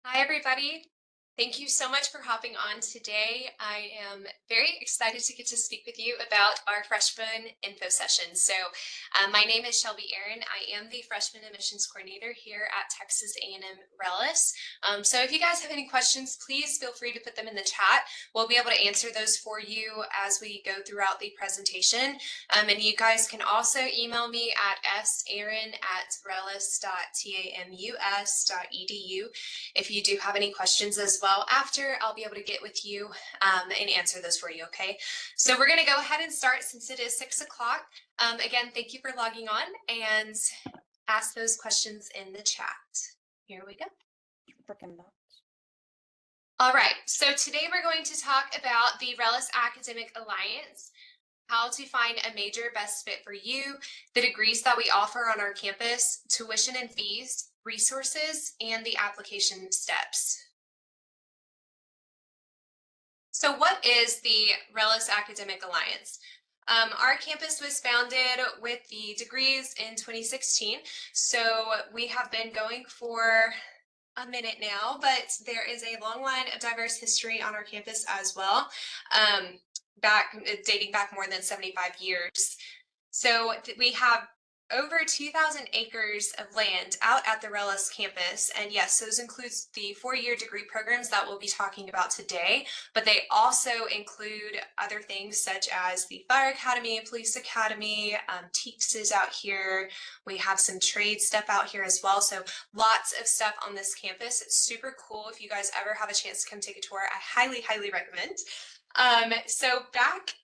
Hi, everybody. Thank you so much for hopping on today. I am very excited to get to speak with you about our freshman info session. My name is Shelby Aaron. I am the freshman admissions coordinator here at Texas A&M-RELLIS. So if you guys have any questions, please feel free to put them in the chat. We'll be able to answer those for you as we go throughout the presentation. And you guys can also email me at saaron@rellis.tamus.edu if you do have any questions as well. After, I'll be able to get with you and answer those for you, okay? So we're going to go ahead and start since it is 6 o'clock. Again, thank you for logging on and ask those questions in the chat. Here we go. Freaking box. All right, so today we're going to talk about the RELLIS Academic Alliance, how to find a major best fit for you, the degrees that we offer on our campus, tuition and fees, resources, and the application steps. So what is the RELLIS Academic Alliance? Our campus was founded with the degrees in 2016, so we have been going for a minute now, but there is a long line of diverse history on our campus as well, dating back more than 75 years. So we have over 2,000 acres of land out at the RELLIS campus. And yes, those includes the 4-year degree programs that we'll be talking about today, but they also include other things such as the Fire Academy, Police Academy, TEKS is out here. We have some trade stuff out here as well. So lots of stuff on this campus. It's super cool. If you guys ever have a chance to come take a tour, I highly, highly recommend. So back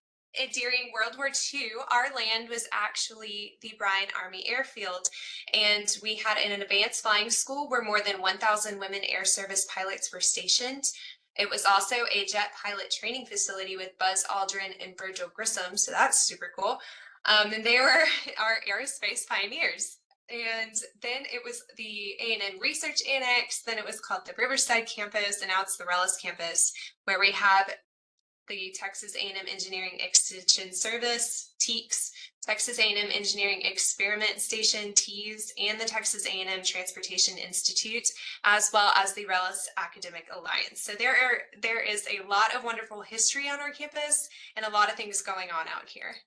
during World War II, our land was actually the Bryan Army Airfield, and we had an advanced flying school where more than 1,000 women Air Service pilots were stationed. It was also a jet pilot training facility with Buzz Aldrin and Virgil Grissom, so that's super cool. And they were our aerospace pioneers. And then it was the A&M Research Annex, then it was called the Riverside campus, and now it's the RELLIS campus, where we have the Texas A&M Engineering Extension Service, TEKS, Texas A&M Engineering Experiment Station, TEAS, and the Texas A&M Transportation Institute, as well as the RELLIS Academic Alliance. So there is a lot of wonderful history on our campus and a lot of things going on out here.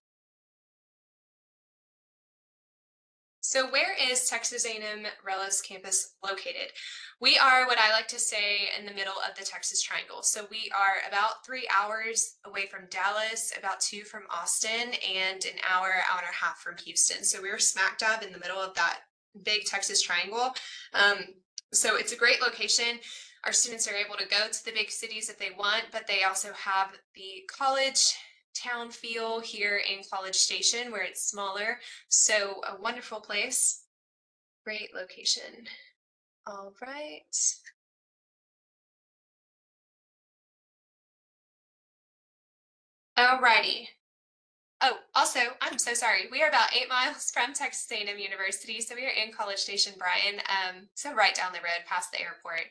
So where is Texas A&M-RELLIS campus located? We are what I like to say in the middle of the Texas Triangle. So we are about 3 hours away from Dallas, about 2 from Austin, and an hour and a half from Houston. So we're smack dab in the middle of that big Texas Triangle. So it's a great location. Our students are able to go to the big cities if they want, but they also have the college town feel here in College Station where it's smaller. So a wonderful place, great location. All right. Alrighty. Oh, also, I'm so sorry. We are about 8 miles from Texas A&M University, so we are in College Station, Bryan, so right down the road past the airport.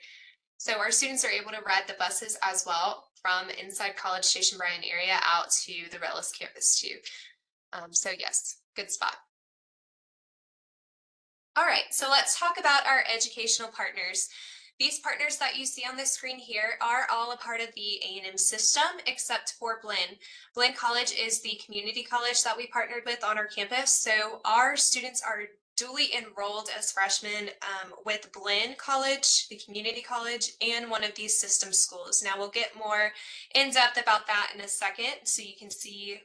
So our students are able to ride the buses as well from inside College Station, Bryan area out to the RELLIS campus too. So yes, good spot. All right, so let's talk about our educational partners. These partners that you see on the screen here are all a part of the A&M system, except for Blinn. Blinn College is the community college that we partnered with on our campus. So our students are duly enrolled as freshmen with Blinn College, the community college, and one of these system schools. Now we'll get more in depth about that in a second, so you can see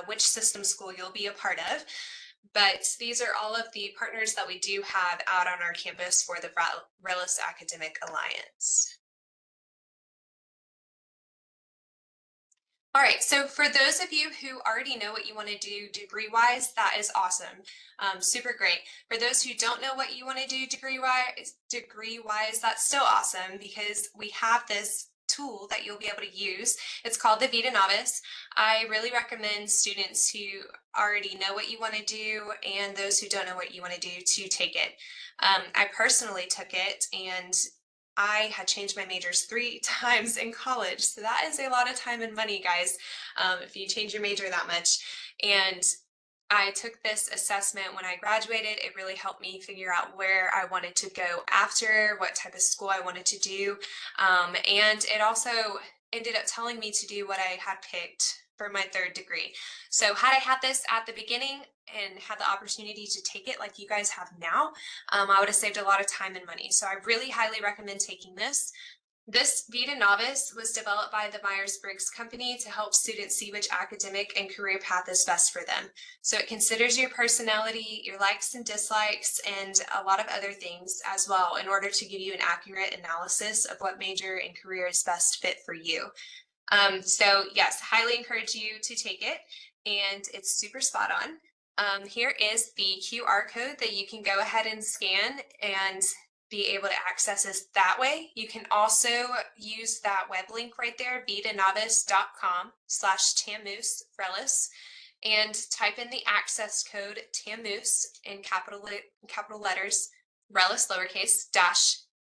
which system school you'll be a part of. But these are all of the partners that we do have out on our campus for the RELLIS Academic Alliance. All right, so for those of you who already know what you want to do degree-wise, that is awesome, super great. For those who don't know what you want to do degree-wise, that's still awesome because we have this tool that you'll be able to use. It's called the Vita Novice. I really recommend students who already know what you want to do and those who don't know what you want to do to take it. I personally took it and I had changed my majors 3 times in college. So that is a lot of time and money, guys, if you change your major that much. And I took this assessment when I graduated. It really helped me figure out where I wanted to go after, what type of school I wanted to do. And it also ended up telling me to do what I had picked for my third degree. So had I had this at the beginning and had the opportunity to take it like you guys have now, I would have saved a lot of time and money. So I really highly recommend taking this. This Vita Novice was developed by the Myers-Briggs Company to help students see which academic and career path is best for them. So it considers your personality, your likes and dislikes, and a lot of other things as well in order to give you an accurate analysis of what major and career is best fit for you. So yes, highly encourage you to take it, and it's super spot on. Here is the QR code that you can go ahead and scan and be able to access this that way. You can also use that web link right there, vitanovice.com/TAMMOOSE-RELLIS, and type in the access code TAMMOOSE in capital letters, RELLIS lowercase, dash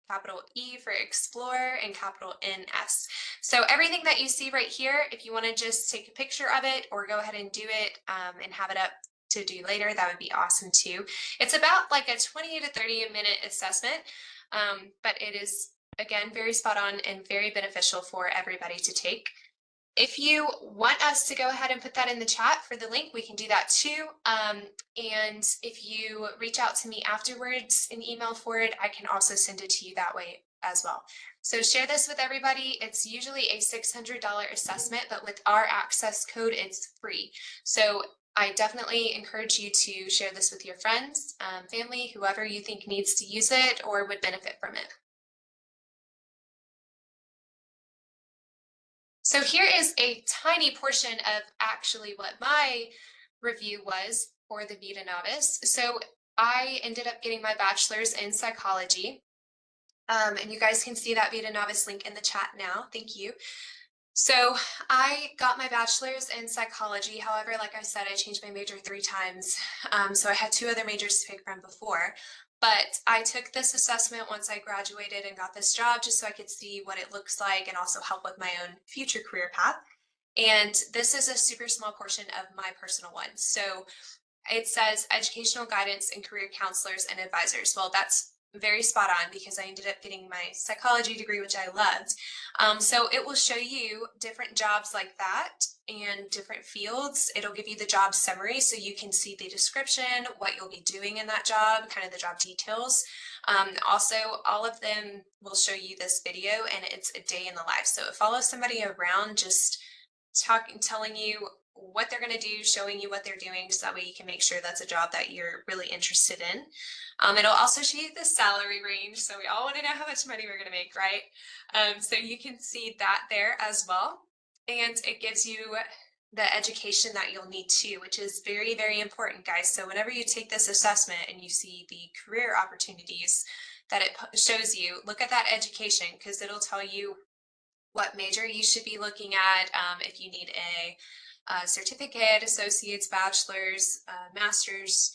capital E for explore, and capital NS. So everything that you see right here, if you want to just take a picture of it or go ahead and do it and have it up to do later, that would be awesome too. It's about like a 20 to 30-minute assessment, but it is, again, very spot on and very beneficial for everybody to take. If you want us to go ahead and put that in the chat for the link, we can do that too. And if you reach out to me afterwards in email for it, I can also send it to you that way as well. So share this with everybody. It's usually a $600 assessment, but with our access code, it's free. So I definitely encourage you to share this with your friends, family, whoever you think needs to use it or would benefit from it. So here is a tiny portion of actually what my review was for the Vita Novice. So I ended up getting my bachelor's in psychology. And you guys can see that Vita Novice link in the chat now. Thank you. So I got my bachelor's in psychology. However, like I said, I changed my major 3 times. So I had 2 other majors to pick from before. But I took this assessment once I graduated and got this job just so I could see what it looks like and also help with my own future career path. And this is a super small portion of my personal one. So it says educational guidance and career counselors and advisors. Well, that's very spot on because I ended up getting my psychology degree, which I loved. So it will show you different jobs like that and different fields. It'll give you the job summary so you can see the description, what you'll be doing in that job, kind of the job details. Also, all of them will show you this video and it's a day in the life. So it follows somebody around just telling you what they're going to do, showing you what they're doing, so that way you can make sure that's a job that you're really interested in. It'll also show you the salary range, so we all want to know how much money we're going to make, right? So you can see that there as well, and it gives you the education that you'll need too, which is very, very important, guys. So whenever you take this assessment and you see the career opportunities that it shows you, look at that education because it'll tell you what major you should be looking at, if you need a certificate, associates, bachelor's, master's,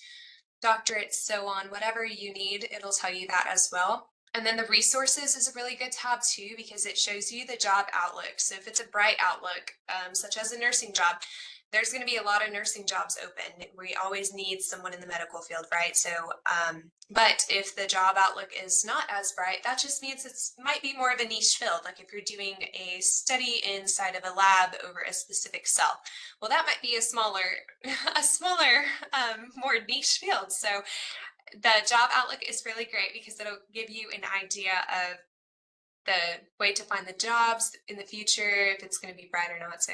doctorates, so on, whatever you need, it'll tell you that as well. And then the resources is a really good tab too, because it shows you the job outlook. So if it's a bright outlook, such as a nursing job, there's going to be a lot of nursing jobs open. We always need someone in the medical field, right? So, but if the job outlook is not as bright, that just means it might be more of a niche field. Like if you're doing a study inside of a lab over a specific cell, well, that might be a smaller, more niche field. So the job outlook is really great because it'll give you an idea of the way to find the jobs in the future, if it's going to be bright or not. So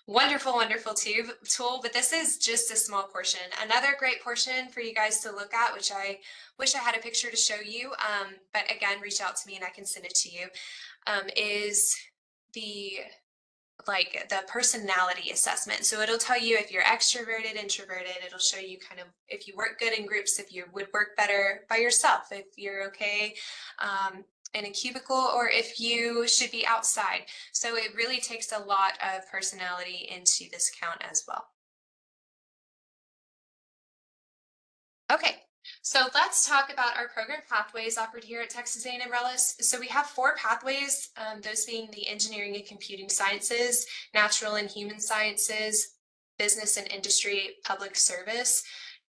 wonderful, wonderful tool, but this is just a small portion. Another great portion for you guys to look at, which I wish I had a picture to show you, but again, reach out to me and I can send it to you, is the personality assessment. So it'll tell you if you're extroverted, introverted. It'll show you kind of if you work good in groups, if you would work better by yourself, if you're okay in a cubicle, or if you should be outside. So it really takes a lot of personality into this count as well. Okay, so let's talk about our program pathways offered here at Texas A&M-RELLIS. So we have 4 pathways, those being the engineering and computing sciences, natural and human sciences, business and industry, public service.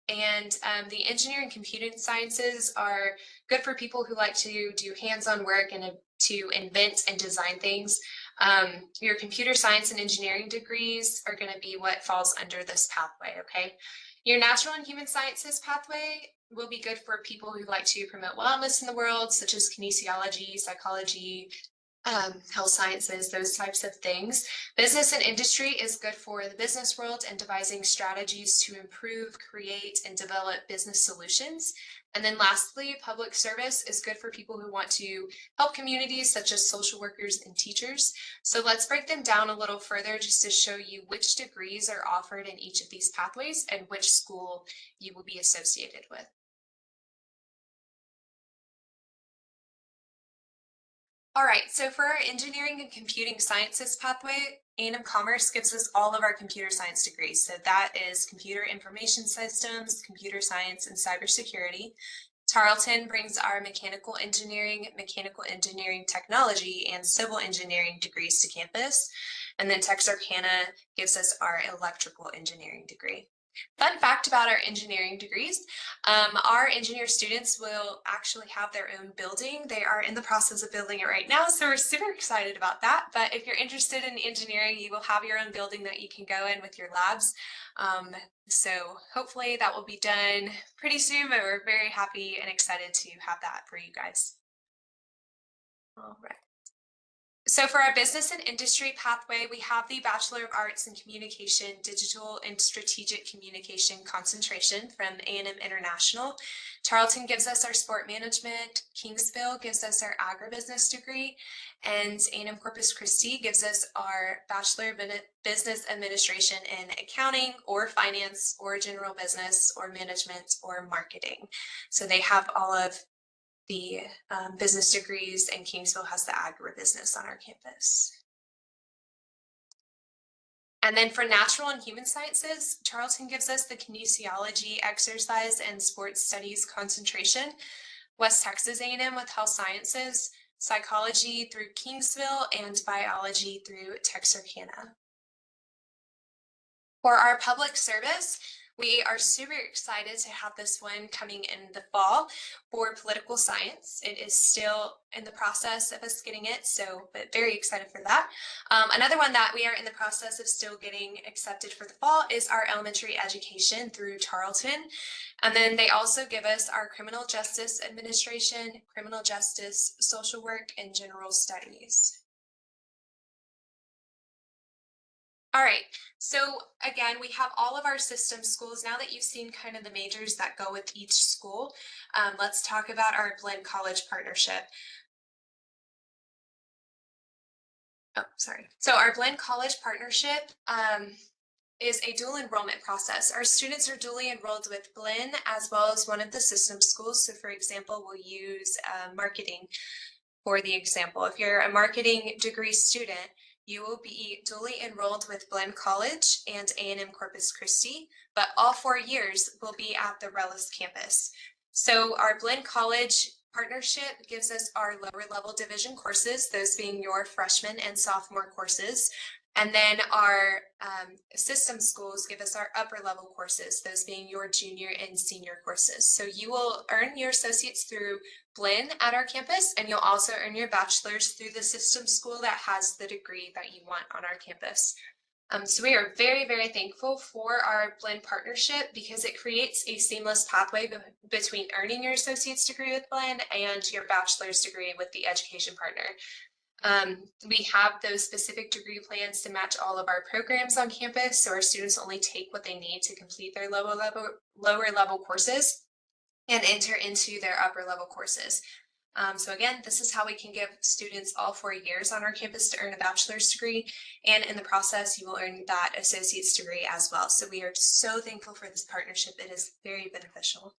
And the engineering computing sciences are good for people who like to do hands-on work and to invent and design things. Your computer science and engineering degrees are going to be what falls under this pathway, okay? Your natural and human sciences pathway will be good for people who like to promote wellness in the world, such as kinesiology, psychology, health sciences, those types of things. Business and industry is good for the business world and devising strategies to improve, create, and develop business solutions. And then lastly, public service is good for people who want to help communities such as social workers and teachers. So let's break them down a little further just to show you which degrees are offered in each of these pathways and which school you will be associated with. All right, so for our engineering and computing sciences pathway, A&M Commerce gives us all of our computer science degrees. So that is computer information systems, computer science, and cybersecurity. Tarleton brings our mechanical engineering technology, and civil engineering degrees to campus. And then Texarkana gives us our electrical engineering degree. Fun fact about our engineering degrees, our engineer students will actually have their own building. They are in the process of building it right now, so we're super excited about that. But if you're interested in engineering, you will have your own building that you can go in with your labs. So hopefully that will be done pretty soon, but we're very happy and excited to have that for you guys. All right. So for our business and industry pathway, we have the Bachelor of Arts in Communication, Digital and Strategic Communication concentration from A&M International. Tarleton gives us our sport management, Kingsville gives us our agribusiness degree, and A&M Corpus Christi gives us our Bachelor of Business Administration in Accounting or Finance or General Business or Management or Marketing. So they have all of the business degrees, and Kingsville has the agribusiness on our campus. And then for natural and human sciences, Tarleton gives us the kinesiology, exercise, and sports studies concentration. West Texas A&M with health sciences, psychology through Kingsville, and biology through Texarkana. For our public service, we are super excited to have this one coming in the fall for political science. It is still in the process of us getting it, but very excited for that. Another one that we are in the process of still getting accepted for the fall is our elementary education through Tarleton. And then they also give us our criminal justice administration, criminal justice, social work, and general studies. All right, so again, we have all of our system schools. Now that you've seen kind of the majors that go with each school, let's talk about our blend college partnership. Oh, sorry. So our blend college partnership is a dual enrollment process. Our students are dually enrolled with Blinn as well as one of the system schools. So for example, we'll use marketing for the example. If you're a marketing degree student, you will be duly enrolled with Blinn College and A&M Corpus Christi, but all 4 years will be at the RELLIS campus. So our Blinn College partnership gives us our lower level division courses, those being your freshman and sophomore courses. And then our system schools give us our upper level courses, those being your junior and senior courses. So you will earn your associates through Blinn at our campus, and you'll also earn your bachelor's through the system school that has the degree that you want on our campus. So we are very, very thankful for our Blinn partnership because it creates a seamless pathway between earning your associate's degree with Blinn and your bachelor's degree with the education partner. We have those specific degree plans to match all of our programs on campus, so our students only take what they need to complete their lower level courses and enter into their upper level courses. So again, this is how we can give students all 4 years on our campus to earn a bachelor's degree, and in the process, you will earn that associate's degree as well. So we are so thankful for this partnership. It is very beneficial.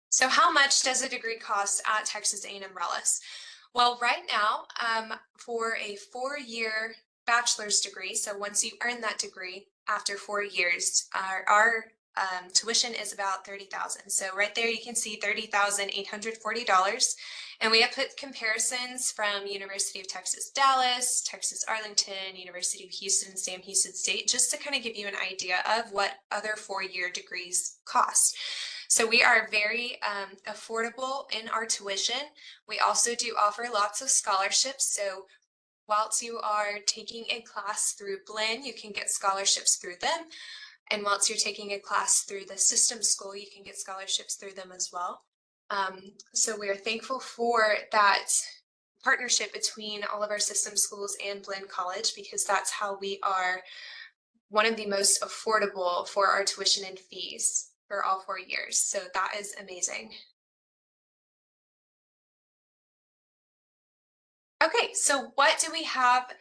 So how much does a degree cost at Texas A&M-RELLIS? Well, right now, for a 4-year bachelor's degree, so once you earn that degree after 4 years, our tuition is about $30,000. So right there you can see $30,840. And we have put comparisons from University of Texas, Dallas, Texas Arlington, University of Houston, Sam Houston State, just to kind of give you an idea of what other four-year degrees cost. So we are very affordable in our tuition. We also do offer lots of scholarships. So whilst you are taking a class through Blinn, you can get scholarships through them. And whilst you're taking a class through the system school, you can get scholarships through them as well. So we're thankful for that partnership between all of our system schools and Blinn College, because that's how we are one of the most affordable for our tuition and fees for all 4 years. So that is amazing. Okay, so what do we have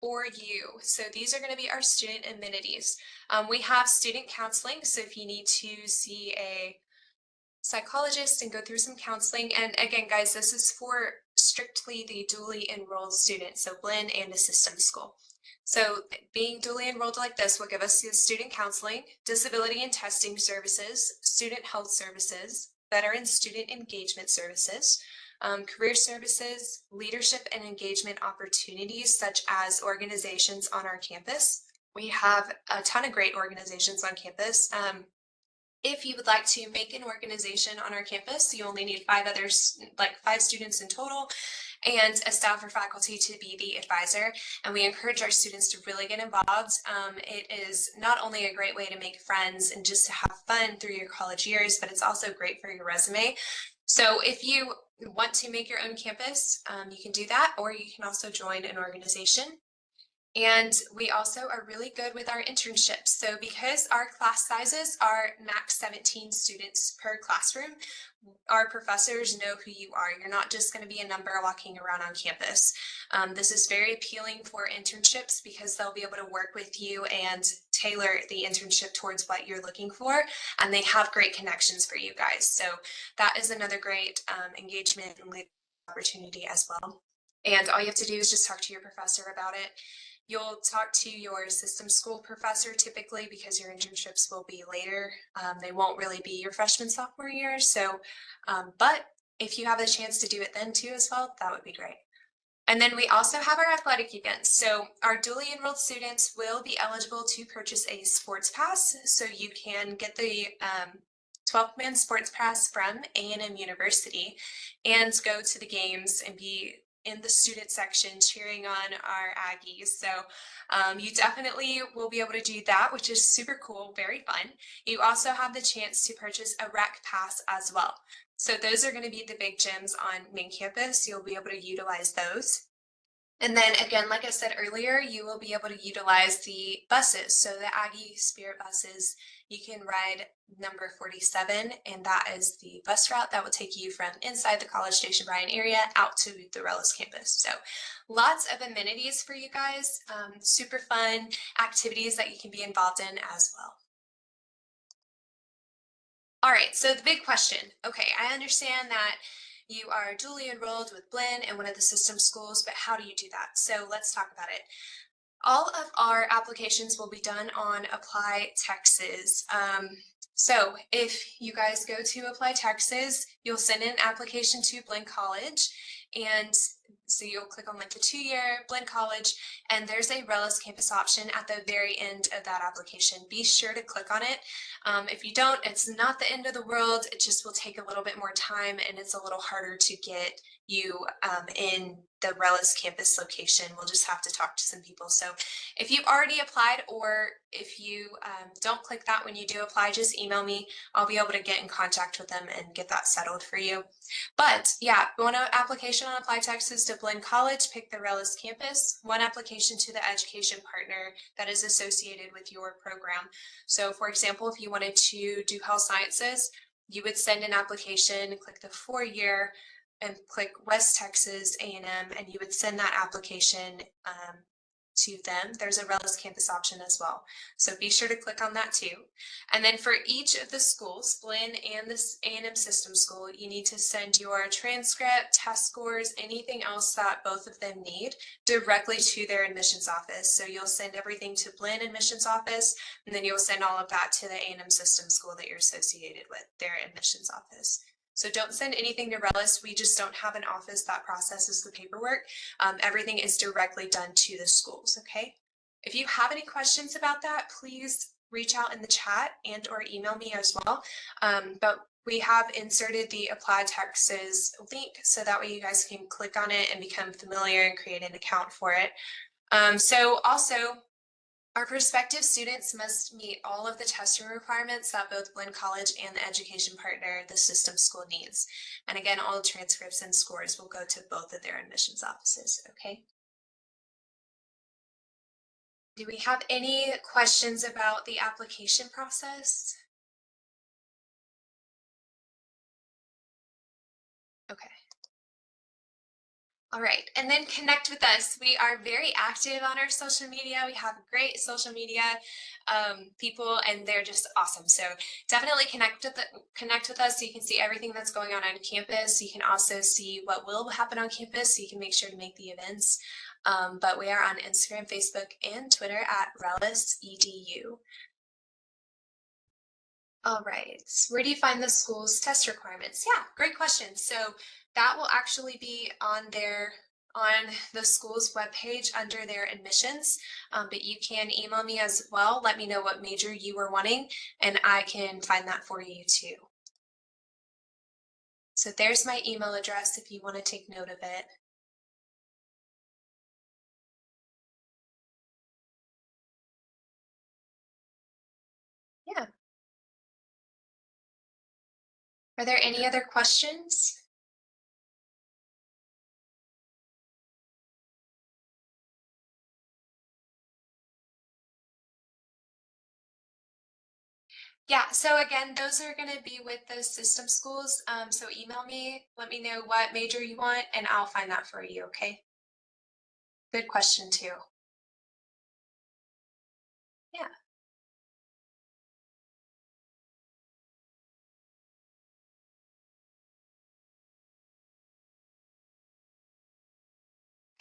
for you? So these are going to be our student amenities. We have student counseling. So if you need to see a psychologist and go through some counseling, and again, guys, this is for strictly the dually enrolled students, so Blinn and the system school. So being dually enrolled like this will give us the student counseling, disability and testing services, student health services, veteran student engagement services, career services, leadership and engagement opportunities such as organizations on our campus. We have a ton of great organizations on campus. If you would like to make an organization on our campus, you only need 5 students in total and a staff or faculty to be the advisor. And we encourage our students to really get involved. It is not only a great way to make friends and just to have fun through your college years, but it's also great for your resume. So if you want to make your own campus, you can do that, or you can also join an organization. And we also are really good with our internships. So because our class sizes are max 17 students per classroom, our professors know who you are. You're not just going to be a number walking around on campus. This is very appealing for internships because they'll be able to work with you and tailor the internship towards what you're looking for. And they have great connections for you guys. So that is another great engagement and leadership opportunity as well. And all you have to do is just talk to your professor about it. You'll talk to your system school professor typically because your internships will be later. They won't really be your freshman, sophomore year. So, but if you have a chance to do it then too as well, that would be great. And then we also have our athletic events. So our dually enrolled students will be eligible to purchase a sports pass. So you can get the 12-man sports pass from A&M University and go to the games and be in the student section cheering on our Aggies. So you definitely will be able to do that, which is super cool, very fun. You also have the chance to purchase a rec pass as well. So those are going to be the big gyms on main campus. You'll be able to utilize those. And then again, like I said earlier, you will be able to utilize the buses. So the Aggie Spirit buses, you can ride number 47, and that is the bus route that will take you from inside the College Station Bryan area out to the RELLIS campus. So lots of amenities for you guys, super fun activities that you can be involved in as well. All right, so the big question. Okay, I understand that you are dually enrolled with Blinn and one of the system schools, but how do you do that? So let's talk about it. All of our applications will be done on Apply Texas. So if you guys go to Apply Texas, you'll send in an application to Blinn College, and so you'll click on like the 2-year Blinn College, and there's a RELLIS campus option at the very end of that application. Be sure to click on it. If you don't, it's not the end of the world. It just will take a little bit more time, and it's a little harder to get you in the RELLIS campus location. We'll just have to talk to some people. So if you've already applied, or if you don't click that when you do apply, just email me. I'll be able to get in contact with them and get that settled for you. But yeah, one application on Apply Texas to Blinn College, pick the RELLIS campus, one application to the education partner that is associated with your program. So for example, if you wanted to do health sciences, you would send an application, click the 4-year, and click West Texas A&M, and you would send that application to them, there's a RELLIS campus option as well. So be sure to click on that too. And then for each of the schools, Blinn and this A&M System School, you need to send your transcript, test scores, anything else that both of them need directly to their admissions office. So you'll send everything to Blinn admissions office, and then you'll send all of that to the A&M System School that you're associated with, their admissions office. So don't send anything to RELLIS. We just don't have an office that processes the paperwork. Everything is directly done to the schools, okay? If you have any questions about that, please reach out in the chat and or email me as well. But we have inserted the Apply Texas link so that way you guys can click on it and become familiar and create an account for it. So also, our prospective students must meet all of the testing requirements that both Blinn College and the education partner, the system school, needs. And again, all the transcripts and scores will go to both of their admissions offices, okay? Do we have any questions about the application process? Okay. All right, and then connect with us. We are very active on our social media. We have great social media people, and they're just awesome. So definitely connect with us so you can see everything that's going on campus. You can also see what will happen on campus, so you can make sure to make the events. But we are on Instagram, Facebook, and Twitter at RELLIS EDU. All right, where do you find the school's test requirements? Yeah, great question. So that will actually be on the school's webpage under their admissions, but you can email me as well. Let me know what major you were wanting, and I can find that for you too. So there's my email address if you want to take note of it. Yeah. Are there any other questions? Yeah, so again, those are going to be with those system schools. So email me, let me know what major you want, and I'll find that for you, okay? Good question too. Yeah.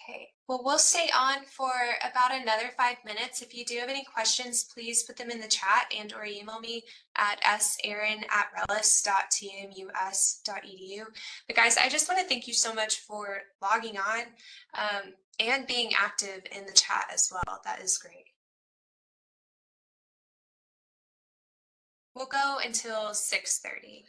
Okay, well, we'll stay on for about another 5 minutes. If you do have any questions, please put them in the chat and or email me at saaron@rellis.tmus.edu. But guys, I just want to thank you so much for logging on and being active in the chat as well. That is great. We'll go until 6:30.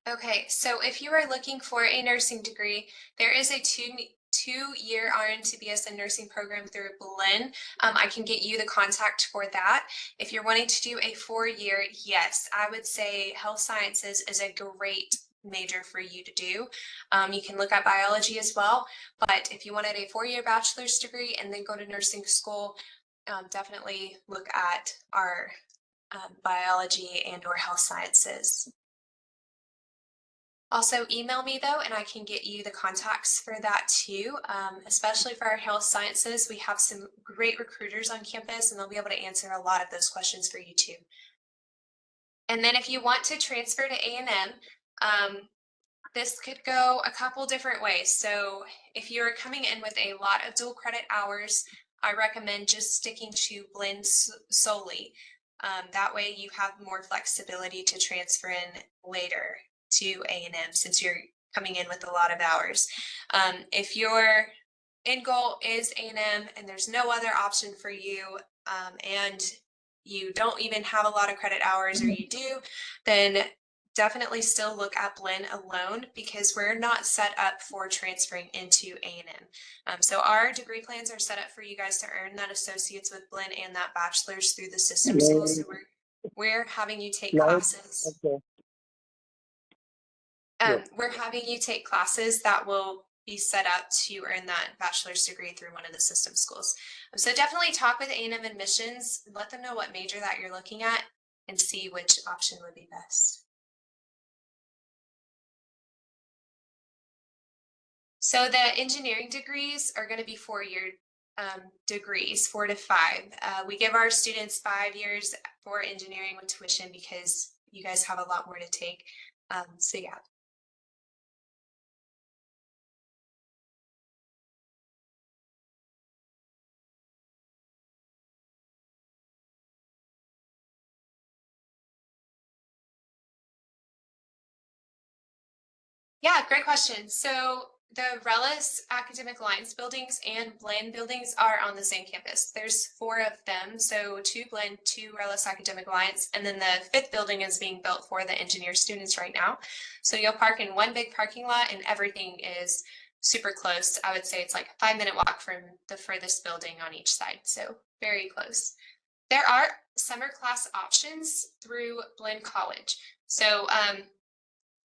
Okay, so if you are looking for a nursing degree, there is a two-year RN to BS in nursing program through Blinn. I can get you the contact for that. If you're wanting to do a 4-year, yes, I would say health sciences is a great major for you to do. You can look at biology as well, but if you wanted a 4-year bachelor's degree and then go to nursing school, definitely look at our biology and or health sciences. Also email me though, and I can get you the contacts for that too. Especially for our health sciences, we have some great recruiters on campus and they'll be able to answer a lot of those questions for you too. And then if you want to transfer to A&M, this could go a couple different ways. So if you're coming in with a lot of dual credit hours, I recommend just sticking to Blinn solely. That way you have more flexibility to transfer in later to A&M since you're coming in with a lot of hours. If your end goal is A&M and there's no other option for you, and you don't even have a lot of credit hours, or you do, then definitely still look at Blinn alone because we're not set up for transferring into A&M. So our degree plans are set up for you guys to earn that associate's with Blinn and that bachelor's through the system school. So we're having you take classes. We're having you take classes that will be set up to earn that bachelor's degree through one of the system schools. So definitely talk with A&M admissions, let them know what major that you're looking at and see which option would be best. So the engineering degrees are going to be 4-year degrees, 4 to 5. We give our students 5 years for engineering with tuition because you guys have a lot more to take. So yeah. Yeah, great question. So the RELLIS Academic Alliance buildings and Blinn buildings are on the same campus. There's 4 of them, so 2 Blinn, 2 RELLIS Academic Alliance, and then the 5th building is being built for the engineer students right now. So you'll park in one big parking lot and everything is super close. I would say it's like a 5-minute walk from the furthest building on each side, so very close. There are summer class options through Blinn College. So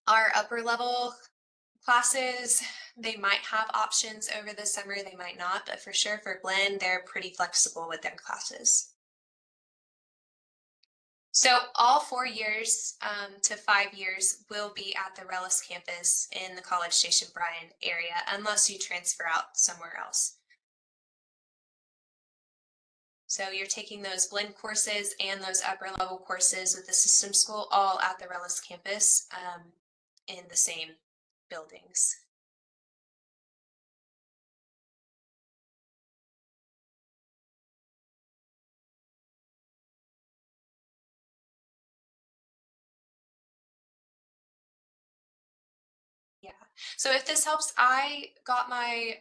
our upper level classes, they might have options over the summer, they might not, but for sure for Blinn, they're pretty flexible with their classes. So all 4 years to 5 years will be at the RELLIS campus in the College Station Bryan area, unless you transfer out somewhere else. So you're taking those Blinn courses and those upper level courses with the system school all at the RELLIS campus in the same buildings. Yeah. So if this helps, I got my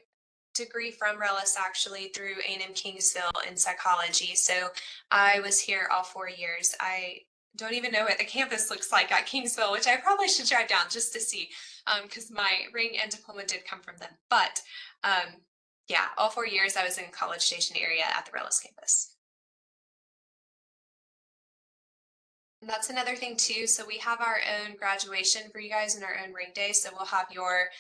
degree from RELLIS actually through A&M Kingsville in psychology. So I was here all 4 years. I don't even know what the campus looks like at Kingsville, which I probably should drive down just to see, because my ring and diploma did come from them. But yeah, all 4 years I was in College Station area at the RELLIS campus. And that's another thing too. So we have our own graduation for you guys and our own ring day. So we'll have your,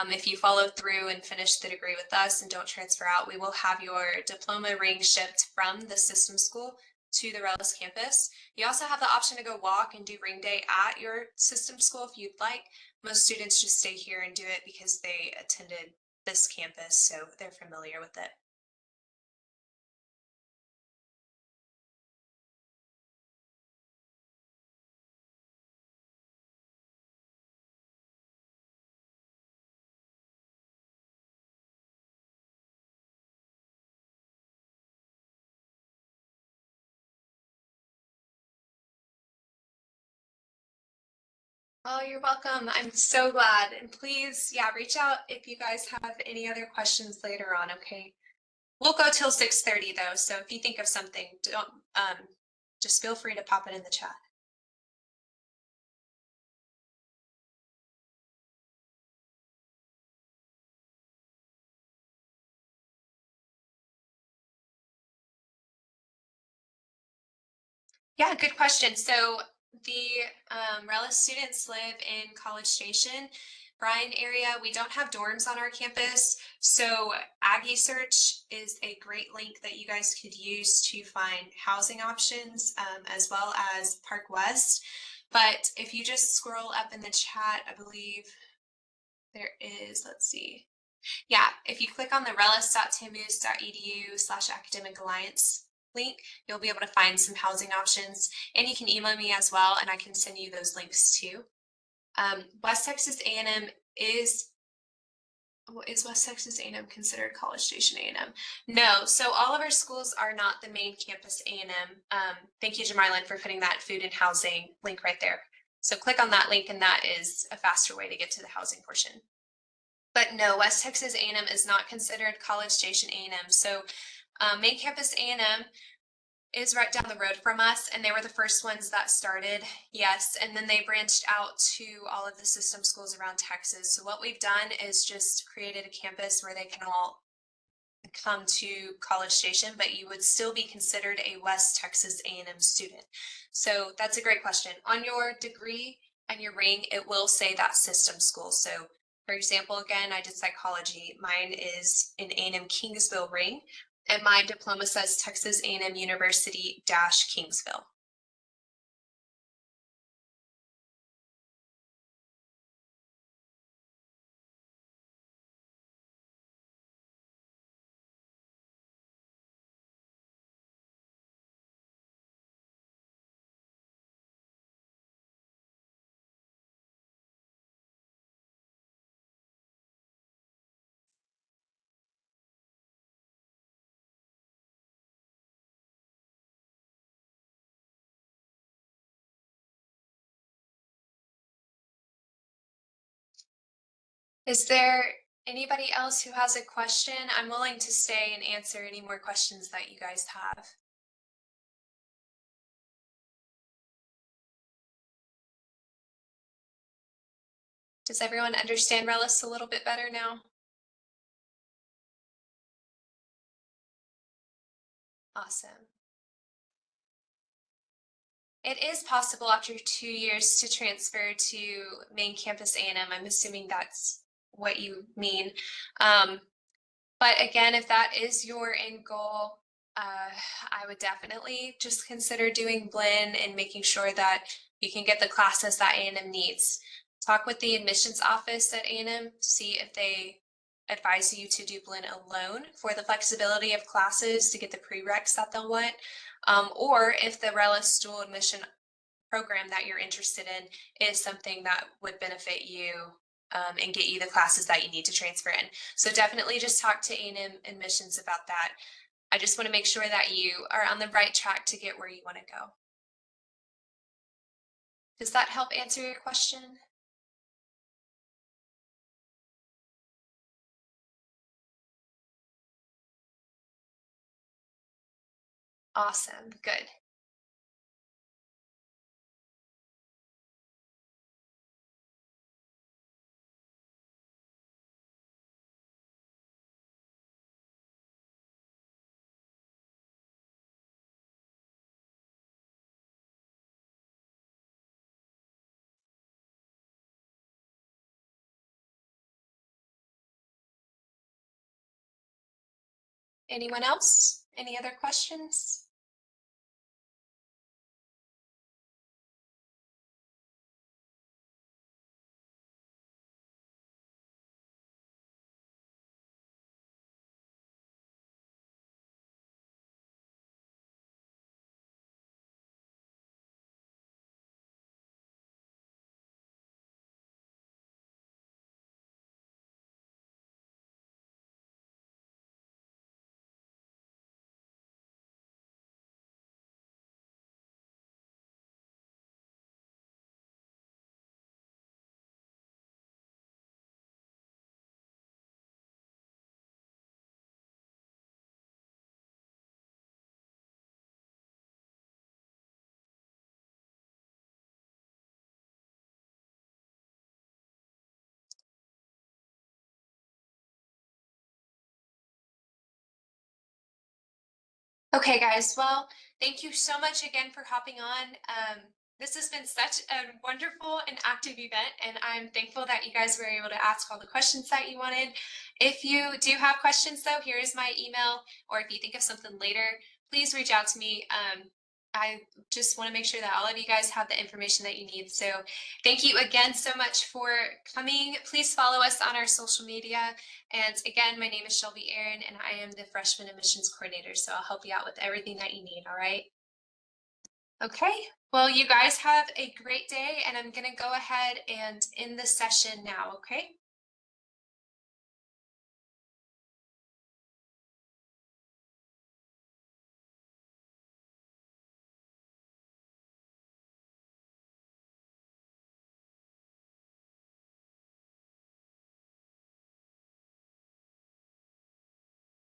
if you follow through and finish the degree with us and don't transfer out, we will have your diploma ring shipped from the system school to the RELLIS campus. You also have the option to go walk and do ring day at your system school if you'd like. Most students just stay here and do it because they attended this campus, so they're familiar with it. Oh, you're welcome. I'm so glad. And please, yeah, reach out if you guys have any other questions later on, okay? We'll go till 6:30 though, so if you think of something, don't just feel free to pop it in the chat. Yeah, good question. So the RELLIS students live in College Station, Bryan area. We don't have dorms on our campus, so Aggie Search is a great link that you guys could use to find housing options, as well as Park West. But if you just scroll up in the chat, I believe there is, let's see. Yeah, if you click on the rellis.tamus.edu/academic alliance link, you'll be able to find some housing options, and you can email me as well, and I can send you those links too. West Texas A&M is West Texas A&M considered College Station A&M? No, so all of our schools are not the main campus A&M. Thank you, Jamarlin, for putting that food and housing link right there. So click on that link, and that is a faster way to get to the housing portion. But no, West Texas A&M is not considered College Station A&M. So main campus A&M is right down the road from us, and they were the first ones that started, yes, and then they branched out to all of the system schools around Texas. So what we've done is just created a campus where they can all come to College Station, but you would still be considered a West Texas A&M student. So that's a great question. On your degree and your ring, it will say that system school. So for example, again, I did psychology. Mine is an A&M Kingsville ring, and my diploma says Texas A&M University Kingsville. Is there anybody else who has a question? I'm willing to stay and answer any more questions that you guys have. Does everyone understand RELLIS a little bit better now? Awesome. It is possible after 2 years to transfer to main campus A&M. I'm assuming that's what you mean. But again, if that is your end goal, I would definitely just consider doing blend and making sure that you can get the classes that A&M needs. Talk with the admissions office at A&M, see if they advise you to do blend alone for the flexibility of classes to get the prereqs that they'll want, or if the RELLIS dual admission program that you're interested in is something that would benefit you and get you the classes that you need to transfer in. So definitely just talk to A&M admissions about that. I just want to make sure that you are on the right track to get where you want to go. Does that help answer your question? Awesome, good. Anyone else? Any other questions? Okay, guys. Well, thank you so much again for hopping on. This has been such a wonderful and active event, and I'm thankful that you guys were able to ask all the questions that you wanted. If you do have questions, though, here is my email, or if you think of something later, please reach out to me. I just want to make sure that all of you guys have the information that you need. So thank you again so much for coming. Please follow us on our social media. And again, my name is Shelby Aaron, and I am the freshman admissions coordinator. So I'll help you out with everything that you need. All right. Okay. Well, you guys have a great day, and I'm going to go ahead and end the session now. Okay.